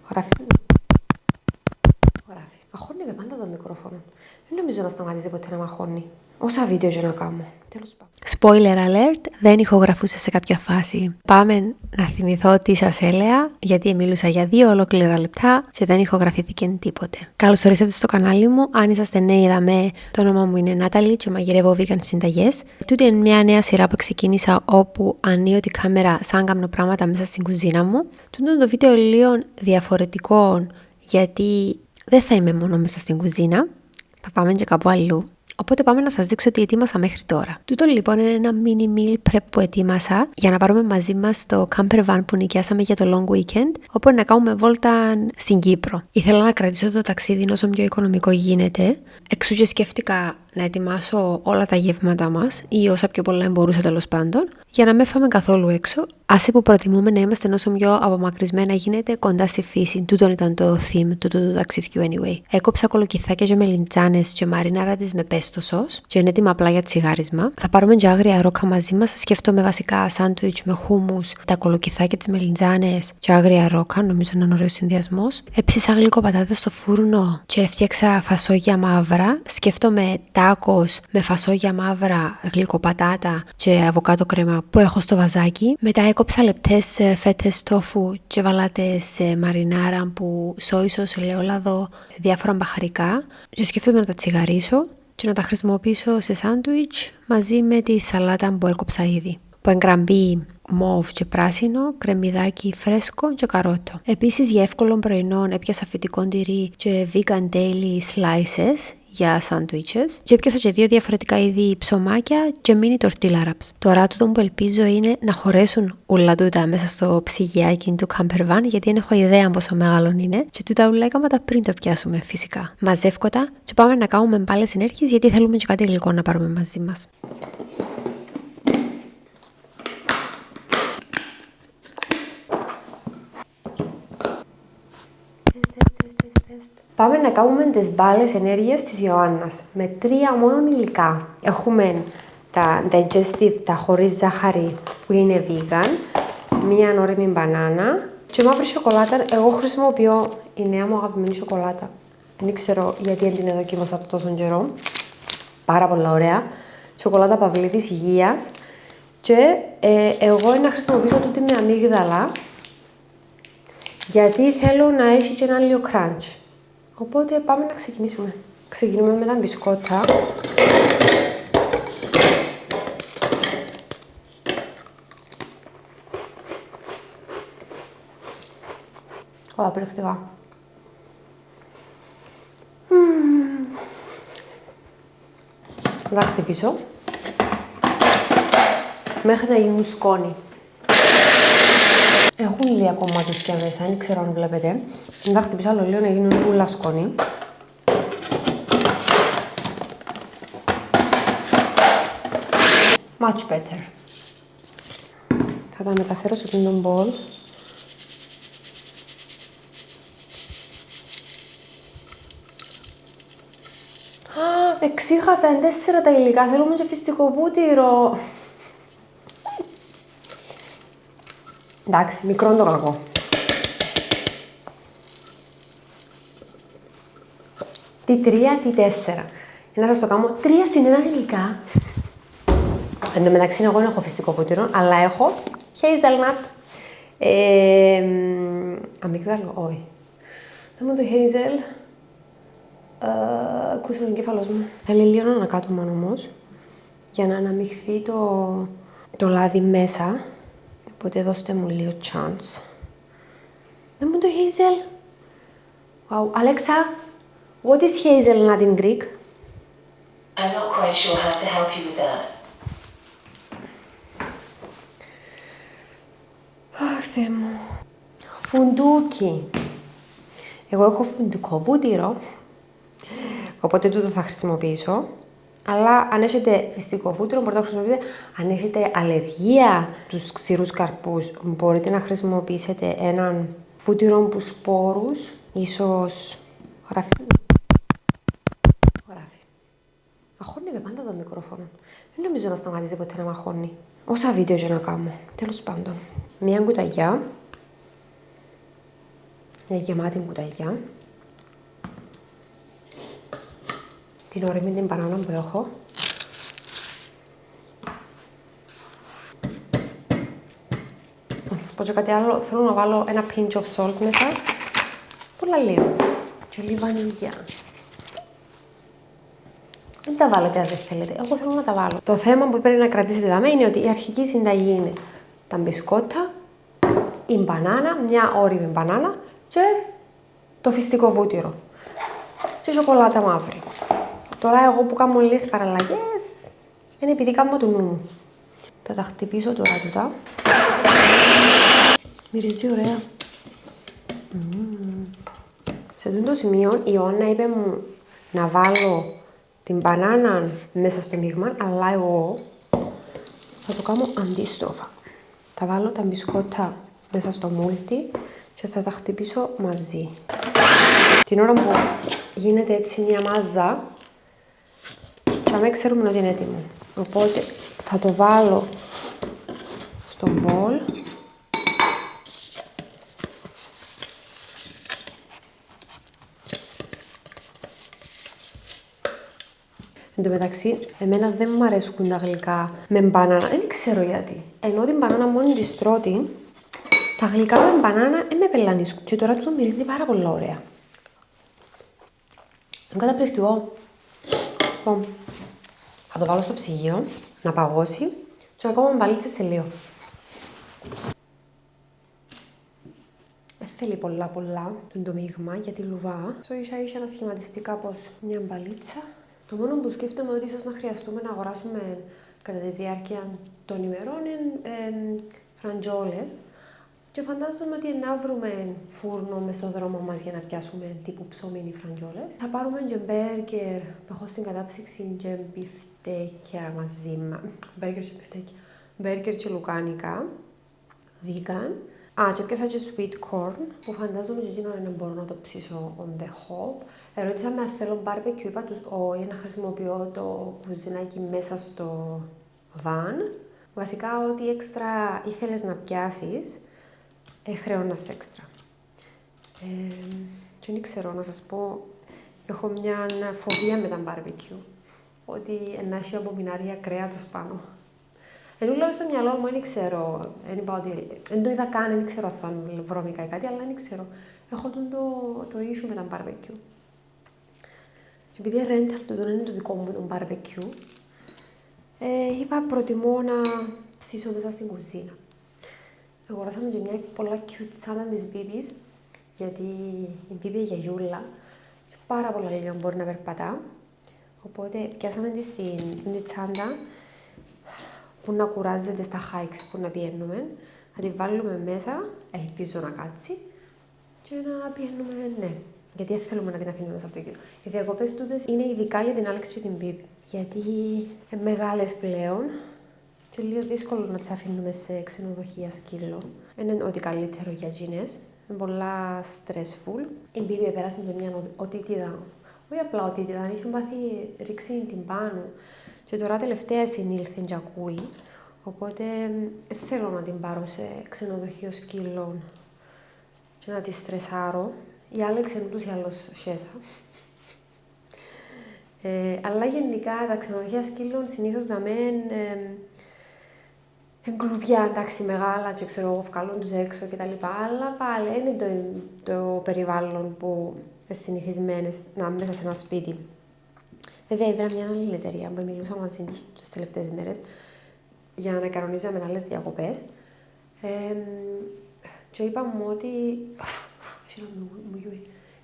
Γράφει. Γράφει. Μαχώνει με πάντα το μικρόφωνο. Δεν νομίζω να σταματήσει ποτέ να μαχώνει. Όσα βίντεο και να κάνω. Τέλος πάντων. Spoiler alert, δεν ηχογραφούσα σε κάποια φάση. Πάμε να θυμηθώ τι σας έλεγα, γιατί μίλουσα για 2 ολόκληρα λεπτά και δεν ηχογραφήθηκε τίποτε. Καλώς ορίσατε στο κανάλι μου. Αν είσαστε νέοι, είδαμε, το όνομα μου είναι Νάταλη και μαγειρεύω vegan συνταγές. Τούτη είναι μια νέα σειρά που ξεκίνησα, όπου ανοίγω τη κάμερα σαν κάνω πράγματα μέσα στην κουζίνα μου. Τούτο είναι το βίντεο λίγο διαφορετικό, γιατί δεν θα είμαι μόνο μέσα στην κουζίνα. Θα πάμε και κάπου αλλού. Οπότε πάμε να σας δείξω τι ετοίμασα μέχρι τώρα. Τούτο λοιπόν είναι ένα mini meal prep που ετοίμασα για να πάρουμε μαζί μας το camper van που νοικιάσαμε για το long weekend, όπου να κάνουμε βόλτα στην Κύπρο. Ήθελα να κρατήσω το ταξίδι όσο πιο οικονομικό γίνεται, εξού και σκέφτηκα να ετοιμάσω όλα τα γεύματα μας ή όσα πιο πολλά μπορούσα τέλος πάντων, για να μην φάμε καθόλου έξω. Άσε που προτιμούμε να είμαστε όσο πιο απομακρυσμένα γίνεται κοντά στη φύση. Τούτον ήταν το theme του ταξιδιού anyway. Έκοψα κολοκυθάκια και μελιτζάνες και μαρινάρα τις με πέστο σος και είναι έτοιμα απλά για τσιγάρισμα. Θα πάρουμε και άγρια ρόκα μαζί μας. Σκέφτομαι βασικά σάντουιτς με χούμους, τα κολοκυθάκια, τις μελιτζάνες και άγρια ρόκα. Νομίζω είναι ωραίο συνδυασμός. Έψισα γλυκοπατάτες στο φούρνο και έφτιαξα φασόγια μαύρα. Σκέφτομαι τάκος με φασόγια μαύρα, γλυκοπατάτα και αβοκάτο κρέμα που έχω στο βαζάκι. Μετά έκοψα λεπτές φέτες τόφου και βαλάτες μαρινάρα που σόι σος, ελαιόλαδο, διάφορα μπαχαρικά. Και σκέφτομαι να τα τσιγαρίσω και να τα χρησιμοποιήσω σε σάντουιτς μαζί με τη σαλάτα που έκοψα ήδη. Που εγγραμπεί μόβ και πράσινο, κρεμμυδάκι φρέσκο και καρότο. Επίσης για εύκολο πρωινό έπιασα φυτικό τυρί και vegan daily slices για σάντουιτσες και έπιασα και 2 διαφορετικά είδη ψωμάκια και mini tortilla wraps. Τώρα τούτο που ελπίζω είναι να χωρέσουν ούλα τούτα μέσα στο ψυγιάκι του camper van, γιατί δεν έχω ιδέα πόσο μεγάλο είναι και τούτα ούλα έκαμα τα πριν το πιάσουμε φυσικά. Μαζεύω τα και πάμε να κάνουμε πάλες ενέργειες, γιατί θέλουμε και κάτι γλυκό να πάρουμε μαζί μας. Πάμε να κάνουμε τις μπάλες ενέργειας της Ιωάννας με 3 μόνο υλικά. Έχουμε τα digestive, τα χωρίς ζάχαρη που είναι vegan, μία νόριμη μπανάνα και μαύρη σοκολάτα. Εγώ χρησιμοποιώ η νέα μου αγαπημένη σοκολάτα. Δεν ξέρω γιατί δεν την δοκίμασα τόσο καιρό. Πάρα πολλά ωραία. Σοκολάτα Παυλίδης υγείας. Και εγώ να χρησιμοποιήσω τούτη με αμύγδαλα, γιατί θέλω να έχει και ένα λίγο crunch. Οπότε πάμε να ξεκινήσουμε. Ξεκινούμε με τα μπισκότα. Καταπληκτικά. Θα τα χτυπήσω μέχρι να γίνουν σκόνη. Έχουν λίγα κομμάτια μέσα, δεν ξέρω αν βλέπετε. Θα τα χτυπήσω άλλο λίγο να γίνουν ούλα σκόνη. Much better. Θα τα μεταφέρω σε αυτόν τον μπολ. Εξήχασα, είναι 4 τα υλικά, θέλουμε και φυστικό βούτυρο. Εντάξει, μικρό είναι το κακό. Τι 3, τι 4. Να σας το κάνω 3 συν 1 υλικά. Εν τω μεταξύ, εγώ δεν έχω φυστικό βούτυρο, αλλά έχω hazelnut. Αμύγδαλο, όχι. Θα μου το hazel. Κούσε ο εγκέφαλος μου. Θέλει λίγο να ανακάτωμα όμως, για να αναμειχθεί το λάδι μέσα. Οπότε δώστε μου λίγο chance. Δεν μου το hazel. Wow. Alexa, what is hazelnut in Greek? I'm not quite sure how to help you with that. Αχ, Θεέ μου. Φουντούκι. Εγώ έχω φουντουκό βούτυρο, οπότε τούτο θα χρησιμοποιήσω. Αλλά αν έχετε φυστικό βούτυρο μπορείτε να χρησιμοποιήσετε. Αν έχετε αλλεργία στους ξηρούς καρπούς, μπορείτε να χρησιμοποιήσετε έναν βούτυρο που σπόρους, ίσως γράφει. Μαχώνει με πάντα το μικρόφωνο. Δεν νομίζω να σταματήσει ποτέ να μαχώνει. Όσα βίντεο και να κάνω. Τέλος πάντων. Μία κουταλιά. μια γεμάτη κουταλιά. Την ωρίμη την μπανάνα που έχω. Να σας πω και κάτι άλλο, θέλω να βάλω ένα pinch of salt μέσα. Πολλά λίγο. Και λίγο βανίλια. Δεν τα βάλετε αν δεν θέλετε, εγώ θέλω να τα βάλω. Το θέμα που πρέπει να κρατήσετε εδώ είναι ότι η αρχική συνταγή είναι τα μπισκότα, η μπανάνα, μια ώριμη μπανάνα και το φυστικό βούτυρο. Και σοκολάτα μαύρη. Τώρα εγώ που κάνω λίγες παραλλαγές, είναι επειδή κάνω του νου μου. Θα τα χτυπήσω τώρα τούτα. Μυρίζει ωραία. Σε αυτό το σημείο η Ιωάννα είπε μου να βάλω την μπανάνα μέσα στο μείγμα, αλλά εγώ θα το κάνω αντίστροφα. Θα βάλω τα μπισκότα μέσα στο μούλτι και θα τα χτυπήσω μαζί. Την ώρα που γίνεται έτσι μια μάζα, και αμέ ξέρουμε ότι είναι έτοιμο. Οπότε θα το βάλω στο μπολ. Εν τω μεταξύ, εμένα δεν μου αρέσουν τα γλυκά με μπανάνα. Δεν ξέρω γιατί. Ενώ την μπανάνα μόνη της τρώτη, τα γλυκά με μπανάνα δεν με πελανίσκουν. Και τώρα το μυρίζει πάρα πολύ ωραία. Είναι καταπληκτικό. Λοιπόν, θα το βάλω στο ψυγείο να παγώσει και να κάνω μπαλίτσες σε λίγο. Δεν θέλει πολλά το μείγμα για τη λουβά. Στο ίσα να σχηματιστεί κάπως μια μπαλίτσα. Το μόνο που σκέφτομαι ότι ίσως να χρειαστούμε να αγοράσουμε κατά τη διάρκεια των ημερών είναι φραντζόλες. Και φαντάζομαι ότι να βρούμε φούρνο μες στον δρόμο μας για να πιάσουμε τύπου ψωμίνι φραντζόλες. Θα πάρουμε και μπέργκερ που έχω στην κατάψυξη και μπιφτέκια μαζί μας. Μπέργκερ και μπιφτέκια. Μπέργκερ και λουκάνικα. Vegan. Και πιάσα και sweet corn που φαντάζομαι και εκείνο να μπορώ να το ψήσω on the hop. Ερώτησα με αν θέλω barbecue, είπα τους όχι, να χρησιμοποιώ το κουζινάκι μέσα στο van. Βασικά, ό,τι έξτρα ήθελες να πιάσεις, χρεώνας έξτρα. Και δεν ξέρω, να σας πω, έχω μια φοβία με τα barbecue. Ότι να έχει απομεινάρια κρέατος πάνω. Ενώ λέω στο μυαλό μου, δεν ξέρω, δεν το είδα καν, δεν ξέρω αν θα βρώμικα ή κάτι, αλλά δεν ξέρω. Έχω το issue με τα barbecue. Και επειδή rental το είναι το δικό μου το barbecue, είπα προτιμώ να ψήσω μέσα στην κουζίνα. Αγοράσαμε και μια πολλά cute τσάντα της Μπίμπης, γιατί η Μπίμπη για γιούλα και πάρα πολλά λίγο μπορεί να περπατά. Οπότε πιάσαμε τη στην τσάντα που να κουράζεται στα hikes που να πηγαίνουμε, να τη βάλουμε μέσα, ελπίζω να κάτσει και να πηγαίνουμε, ναι. Γιατί δεν θέλουμε να την αφήνουμε στο αυτοκίνητο. Οι διακοπές τούτες είναι ειδικά για την Άλεξη και την Μπίμπη. Γιατί είναι μεγάλες πλέον και λίγο δύσκολο να τις αφήνουμε σε ξενοδοχεία σκύλο. Δεν είναι ό,τι καλύτερο για εκείνες. Είναι πολλά stressful. Η Μπίμπη πέρασε με μια οτίτιδα. Όχι απλά οτίτιδα, είχε πάθει ρίξει την πάνω. Και τώρα τελευταία συνήλθε και ακούει. Οπότε θέλω να την πάρω σε ξενοδοχείο σκύλων και να τη στρεσάρω. Η Άλεξ είναι ούτως ή άλλως σέζα. Αλλά γενικά τα ξενοδοχεία σκύλων συνήθως να μένουν εγκλουβιά, εντάξει, μεγάλα και ξέρω εγώ, βγάλουν τους έξω κτλ. Αλλά πάλι είναι το περιβάλλον που είναι συνηθισμένες να μέσα σε ένα σπίτι. Βέβαια, ήβρα μια άλλη εταιρεία που μιλούσα μαζί τους τις τελευταίες μέρες για να κανονίζαμε άλλες διακοπές. Και είπαμε ότι.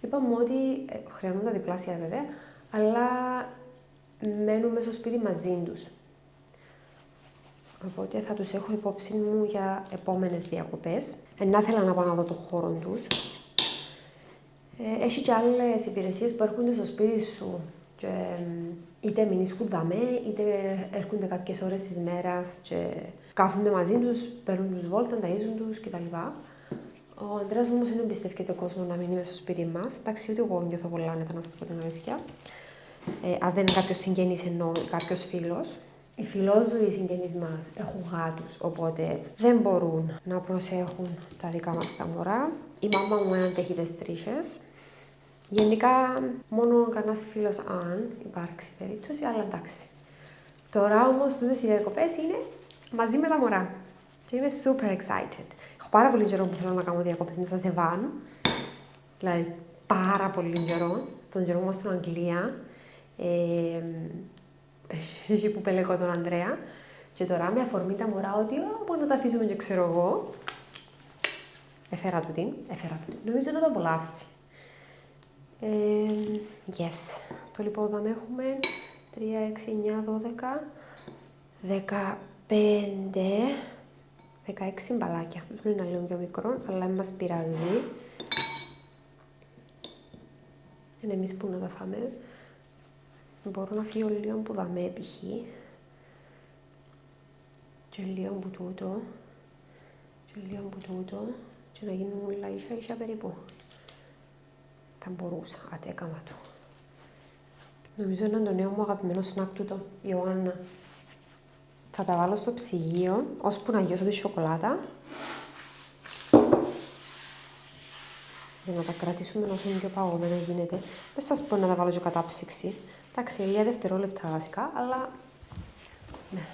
Είπαμε ότι χρειάζονται διπλάσια βέβαια, αλλά μένουμε στο σπίτι μαζί τους. Οπότε θα τους έχω υπόψη μου για επόμενες διακοπές. Να ήθελα να πάω να δω το χώρο τους. Έχει και άλλες υπηρεσίες που έρχονται στο σπίτι σου και είτε μείνουν δαμέ, είτε έρχονται κάποιες ώρες της μέρας και κάθονται μαζί τους, παίρνουν τους βόλτα, ταΐζουν τους κτλ. Ο Ανδρέας όμως δεν εμπιστεύεται κόσμο να μείνει μέσα στο σπίτι μας. Εντάξει, ούτε εγώ νιώθω πολλά άνετα, να σας πω την αλήθεια. Αν δεν είναι κάποιος συγγενής, εννοώ κάποιος φίλος. Οι φιλόζωοι συγγενείς μας έχουν γάτους, οπότε δεν μπορούν να προσέχουν τα δικά μας τα μωρά. Η μάμα μου αντέχει τις τρίχες. Γενικά, μόνο κανένας φίλος αν υπάρξει περίπτωση, αλλά εντάξει. Τώρα όμως, τούτες οι διακοπές είναι μαζί με τα μωρά. Και είμαι super excited. Έχω πάρα πολύ καιρό που θέλω να κάνω διακοπές μέσα σε βαν. Δηλαδή, πάρα πολύ καιρό. Τον καιρό μου στην Αγγλία. Εκεί που πελεκώ τον Ανδρέα. Και τώρα με αφορμή τα μωρά ότι μπορεί να τα αφήσουμε και ξέρω εγώ. Έφερα του την. Νομίζω να το απολαύσει. Yes. Το λοιπόν θα έχουμε 3, 6, 9, 12, 15, 16 μπαλάκια. Είναι λίγο πιο μικρό, αλλά δεν μας πειράζει. Είναι εμείς που να τα φάμε. Μπορώ να φύγω λίγο που δαμέ π.χ. Και λίγο που τούτο. Και λίγο που τούτο. Και να γίνουν όλα ίσα περίπου. Θα μπορούσα, έκαμα του. Νομίζω είναι το νέο μου αγαπημένο σνακ τούτο, Ιωάννα. Θα τα βάλω στο ψυγείο, ώσπου να γιώσω τη σοκολάτα. Για να τα κρατήσουμε όσο είναι πιο παγωμένα γίνεται. Δεν σας πω να τα βάλω και κατάψυξη. Εντάξει, λίγα δευτερόλεπτα βασικά, αλλά... ναι.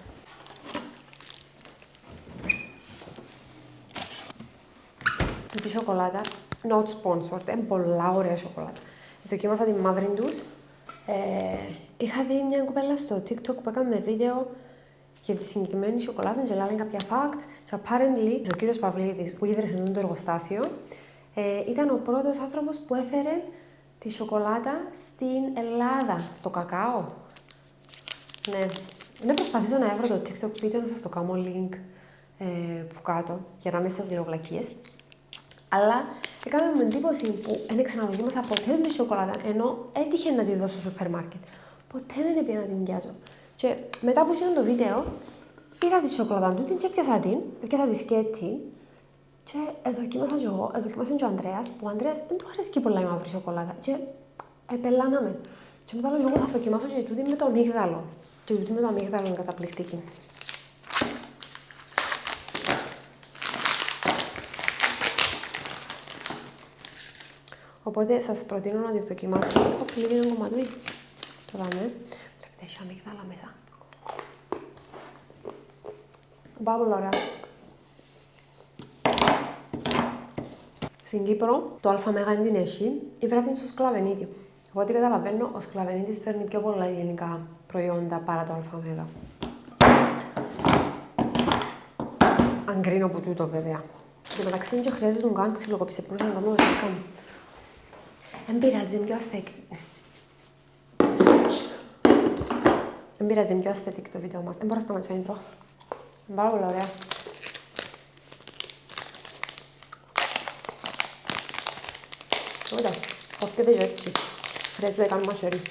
Τούτη σοκολάτα, not sponsored, είναι πολλά ωραία σοκολάτα. Δοκίμασα τη μαύρη τους. Είχα δει μια κουπέλα στο TikTok που έκαμε βίντεο για τη συγκεκριμένη σοκολάτα και λένε κάποια fact. Και apparently, ο κύριος Παυλίδης που ίδρυσε το εργοστάσιο ήταν ο πρώτος άνθρωπος που έφερε τη σοκολάτα στην Ελλάδα. Το κακάο. Ναι. Να προσπαθήσω να έβρω το TikTok βίντεο, να σας το κάνω link που κάτω, για να μην σας λέω βλακίες. Αλλά έκαμε μου εντύπωση που δεν ξαναδοκίμασα ποτέ τη σοκολάτα, ενώ έτυχε να τη δω στο σούπερ μάρκετ. Ποτέ δεν έπια να την πιάσω. Και μετά που είδα το βίντεο, είδα τη σοκολάτα του και έπιασα τη σκέτη και δοκίμασα και εγώ, δοκίμασε και ο Ανδρέας, που ο Ανδρέας δεν του αρέσει πολλά η μαύρη σοκολάτα και επελάναμε. Και μετά λέω εγώ θα δοκιμάσω και τούτη με το αμύγδαλο. Και τούτη με το αμύγδαλο είναι καταπληκτική. Οπότε σας προτείνω να τη δοκιμάσετε. Έχω πλήρει ένα κομματούι. Το δάμε. Βλέπετε, έχει αμύγδαλα μέσα. Πάρα πολύ ωραία. Στην Κύπρο, το ΑΜΕΓΑ είναι την έχει, η βράτη είναι στο Σκλαβενίδι. Εγώ ό,τι καταλαβαίνω, ο Σκλαβενίδης φέρνει πιο πολλά ελληνικά προϊόντα παρά το ΑΜΕΓΑ. Αν κρίνω από τούτο, βέβαια. Και μεταξύ δεν χρειάζεται τον καν ξυλοκοπήσε, μπορούσα να κάνω δικά μου. Δεν πειράζει, είναι πιο ασθέτικη. Δεν πειράζει, είναι πιο ασθέτικη το βίντεο μας. Δεν μπορώ να σταματήσω intro. Είναι πάρα πολύ ωραία. Ωραία, κόφτεται και έτσι. Χρειάζεται να κάνουμε μασέρι.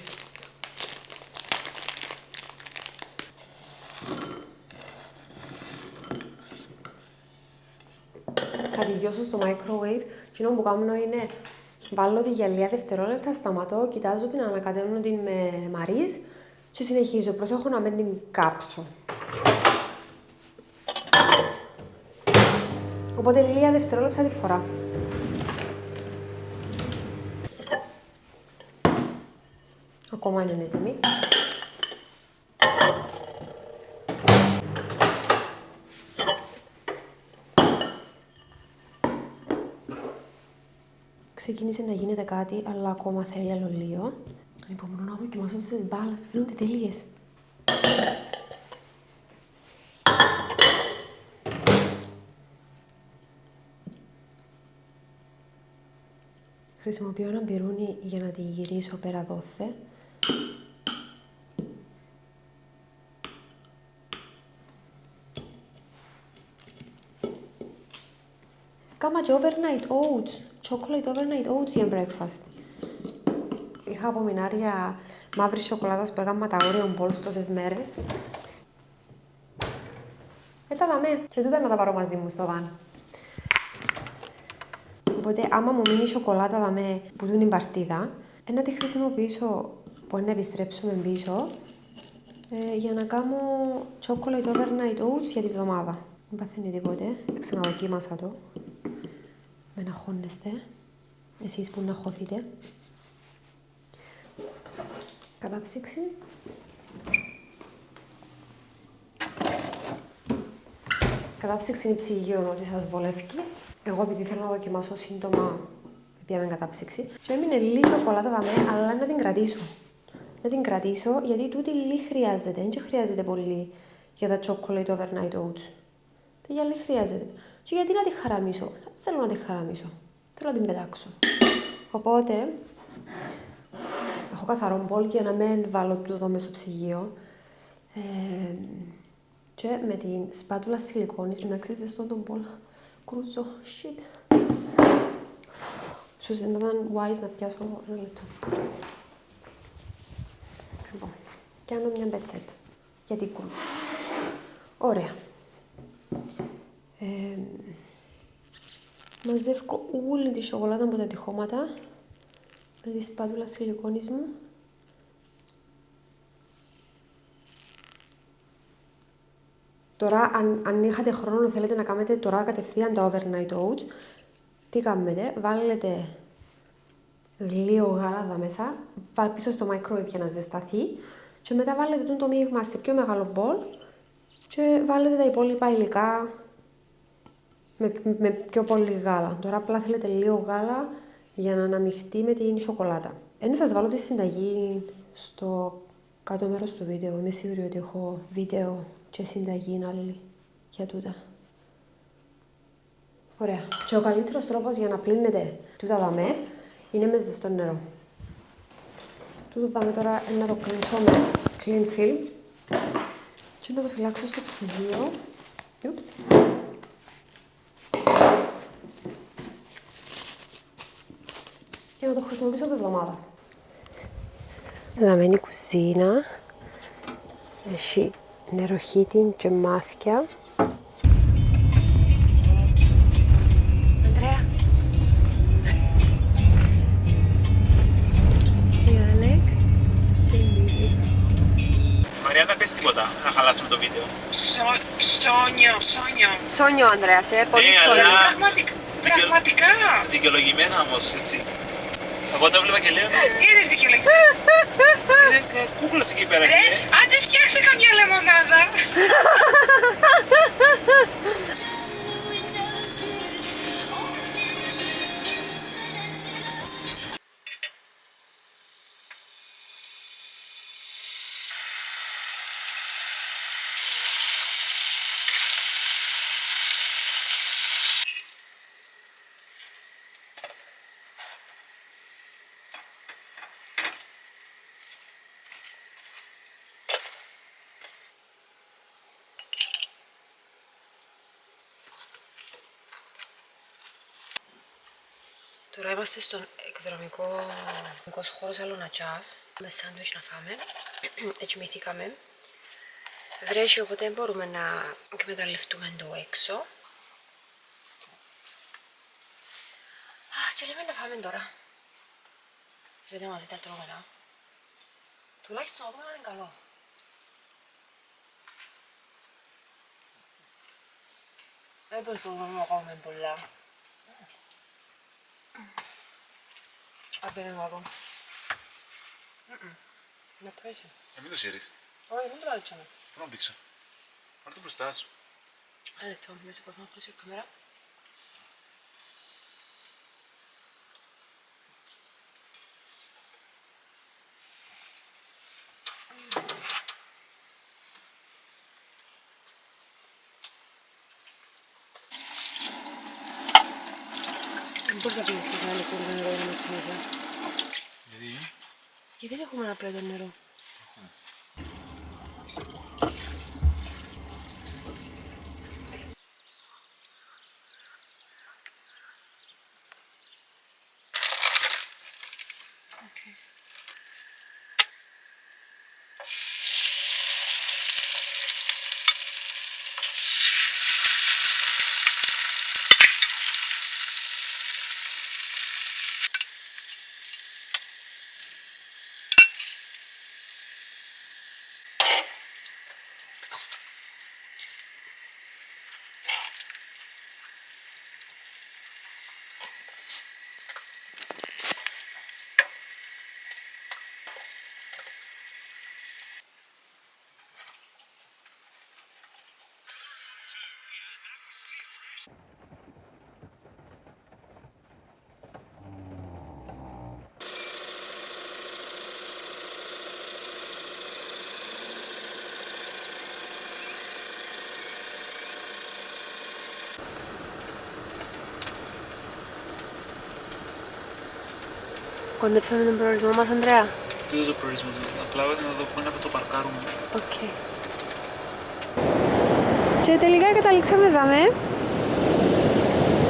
Θα τη γιώσω στο microwave. Εκείνο που κάνω είναι βάλω τη για λίγα δευτερόλεπτα, σταματώ, κοιτάζω την, ανακατεύω την με μαρίς και συνεχίζω. Προσέχω να μην την κάψω. Οπότε λίγα δευτερόλεπτα τη φορά. Ακόμα είναι έτοιμη. Ξεκίνησε να γίνεται κάτι, αλλά ακόμα θέλει άλλο λίγο. Ανυπομονώ να δοκιμάσω τις μπάλες, φαίνονται τέλειες. Χρησιμοποιώ ένα μπυρούνι για να τη γυρίσω πέρα δόθε. Κάμα και overnight oats, chocolate overnight oats για breakfast. Είχα απομεινάρια μαύρης σοκολάτας που έκανα τα Oreo balls τόσες μέρες. Τα δαμε και τούτα να τα πάρω μαζί μου στο βαν. Οπότε άμα μου μείνει η σοκολάτα δαμε που δουν την παρτίδα, να τη χρησιμοποιήσω που να επιστρέψουμε πίσω για να κάνω chocolate overnight oats για τη βδομάδα. Δεν παθαίνει τίποτε, ξαναδοκίμασα το. με να χώνεστε, εσείς που να χωθείτε. Κατάψυξη. Κατάψυξη είναι ψυγείο, ότι σας βολεύει. Εγώ επειδή θέλω να δοκιμάσω σύντομα, πήγαμε κατάψυξη. Και έμεινε λίγη σοκολάτα δαμέ, αλλά να την κρατήσω. Να την κρατήσω, γιατί τούτη λίγη χρειάζεται. Δεν χρειάζεται πολύ για τα chocolate overnight oats. Για λίγη χρειάζεται. Και γιατί να τη χαραμίσω. Δεν θέλω να τη χαραμίσω. Θέλω να την πετάξω. Οπότε, έχω καθαρό μπολ για να μην βάλω τούτο εδώ μέσα στο ψυγείο. Και με την σπάτουλα σιλικόνης, εντάξει, ζεστό τον μπολ. Κρούζω, shit. Ίσως δεν ήταν wise να πιάσω ένα λεπτό. Λοιπόν, κάνω μια πετσέτα. Γιατί κρούζω. Ωραία. Μαζεύω όλη τη σοκολάτα από τα τυχώματα με τη σπάτουλα σιλικόνης μου. Τώρα, αν είχατε χρόνο, θέλετε να κάνετε τώρα κατευθείαν τα overnight oats, τι κάνετε, βάλετε λίγο γάλα μέσα, πίσω στο microwave για να ζεσταθεί και μετά βάλετε το μείγμα σε πιο μεγάλο μπολ και βάλετε τα υπόλοιπα υλικά με πιο πολύ γάλα. Τώρα απλά θέλετε λίγο γάλα για να αναμειχτεί με την σοκολάτα. Να σας βάλω τη συνταγή στο κάτω μέρος του βίντεο. Είμαι σίγουρη ότι έχω βίντεο και συνταγή άλλη για τούτα. Ωραία. Και ο καλύτερος τρόπος για να πλύνετε τούτα δαμέ είναι με ζεστό νερό. Τούτο δαμέ τώρα να το κλείσω με clean film και να το φυλάξω στο ψυγείο. Oops. Και να το χρησιμοποιήσω από εβδομάδας. Δεμένη κουζίνα. Έχει νεροχύτη και μάθηκια. Ανδρέα. Αλέξ. Μαριάννα, πες τίποτα, να χαλάσουμε το βίντεο. Ψώνιο. Ψώνιο, Ανδρέας, πολύ ψώνιο. Πραγματικά. Δικαιολογημένα όμως, έτσι. Εγώ τα βλέπα και λέω. Είδες δικαιολογημένα. Είναι κούκλος εκεί πέρα. Άντε φτιάξε καμιά λεμονάδα. Τώρα είμαστε στον εκδρομικό χώρο Σαλονατσάς, με σάντουιτς να φάμε, έτσι μυθήκαμε. Βρέχει, οπότε δεν μπορούμε να εκμεταλλευτούμε το έξω. Και λέμε να φάμε τώρα. Λέτε μαζί τα τρώμενα. Τουλάχιστον να δούμε να είναι καλό. Δεν μπορούμε να κάνουμε πολλά. Δεν είναι καλό. Να πέσει. Μην το σύρεις. Όχι, μην το βάλω τσάμε. Πού να πήξω. Πάρ' το μπροστά σου. Ένα λεπτό, να σηκωθώ να κλείσω η κάμερα. Δεν μπορείς να πίνεις και να είναι κούρδο νερό για να μας συνέχεια. Γιατί δεν έχουμε ένα πλέτο νερό. Κοντέψαμε τον προορισμό μας, Ανδρέα. Τι είδος ο προορισμός, απλά να δω πού είναι να το παρκάρουμε. Οκ. Και τελικά καταλήξαμε εδώ.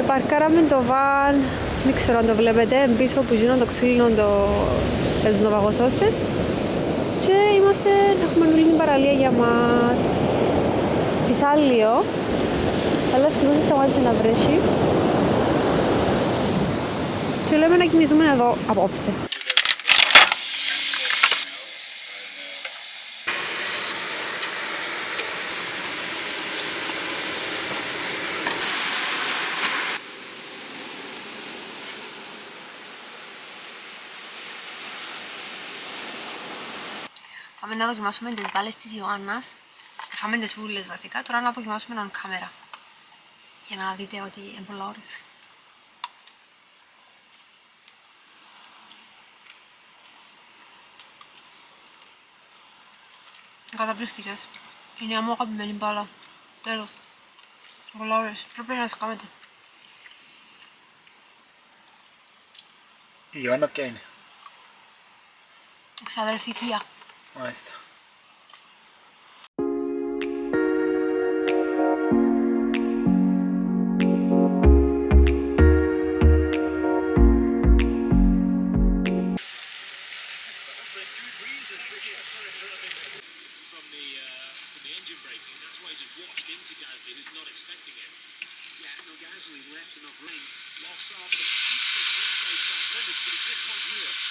Παρκάραμε το βαν, δεν ξέρω αν το βλέπετε, πίσω που γίνουν το ξύλινο τους ναυαγοσώστες. Και έχουμε όλη την παραλία για μας. Φυσά λίγο, αλλά ευτυχώς δεν σταμάτησε να βρέσει. Και λέμε να κοιμηθούμε εδώ απόψε. Πάμε να δοκιμάσουμε τις μπάλες της Ιωάννας. Φάμε τις ούλες βασικά, τώρα να δοκιμάσουμε on camera. Για να δείτε ότι είναι πολλά ώρες. Καταπληκτικές. Είναι η μου αγαπημένη μπάλα. Τέλος. Πολλά ώρες. Πρέπει να τις κάνετε. Η Ιωάννα ποια είναι? Ξαδερφή θεία. Μάλιστα. Left enough ring. Lost after. Also, South Plymouth, but it's this one here.